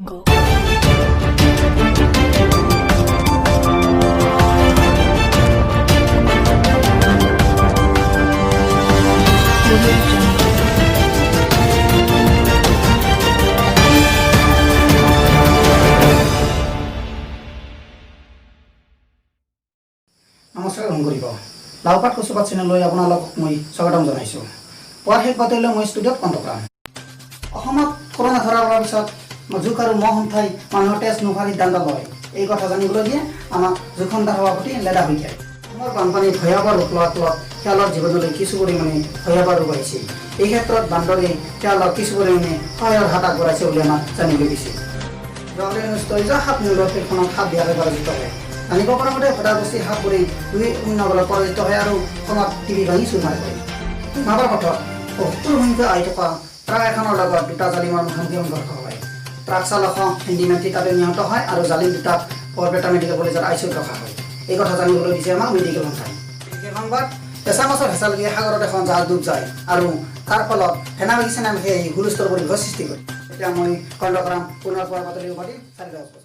নমস্কাৰ গ্ৰহণ কৰিব লাওপাত কচুপাত চেনেললৈ আপোনালোকক মই স্বাগতম জনাইছোঁ। পুৱাৰ শেষ বাতৰিলৈ মই ষ্টুডিঅ'ত কণ্ঠকাম। অসমত কৰোণা ধৰা পৰাৰ পিছত জোক আৰু মহ সন্থাই মানুহৰ তেজ নোখোৱাৰ সিদ্ধান্ত লয়। এই কথা জানিবলৈ দিয়ে আমাক জোখন্দাৰ সভাপতি লেদা শইকীয়াই। অসমৰ বানপানীত ভয়াৱহ ৰূপ লোৱাৰ ফলত শিয়ালৰ জীৱনলৈ কিছু পৰিমাণে ভয়াৱহ ৰূপ আহিছে। এই ক্ষেত্ৰত বান্দৰে শিয়ালক কিছু পৰিমাণে সহায়ৰ হাত আগবঢ়াইছে বুলি আমাক জানিব দিছে। যোৱাকালি অনুষ্ঠিত সাপ নিউজৰ ফিল্ডখনত সাপ দিয়াকৈ পৰাজিত হয়। জানিব পৰা মতে ভদাবস্তিৰ সাপবোৰে 2-0 বলত পৰাজিত হয় আৰু খনত টিভি ভাঙি চুৰ মাৰি কৰে। মাকৰ পথত 70 সংখ্যক আহি থকা ট্ৰাক এখনৰ লগত দুটা জালিমৰ মুখামুখি সংঘৰ্ষ হয়। ট্ৰাক চালক হেণ্ডিমেন তাতে নিহত হয় আৰু জালিম দুটাক বৰপেটা মেডিকেল কলেজত আইচিউত ৰখা হয়। এই কথা জানিবলৈ দিছে আমাক মেডিকেল সন্থাই। এই সংবাদ কেঁচা মাছৰ হেঁচা লগিয়ে সাগৰত এখন জাহাজ ডুব যায় আৰু তাৰ ফলত সেনাবাহিনী হুলস্থুল পৰিৱেশৰ সৃষ্টি কৰে। এতিয়া মই কণ্ঠ কৰাম পুনৰ পুৱাৰ বাতৰি উপাধি 4 বছৰ।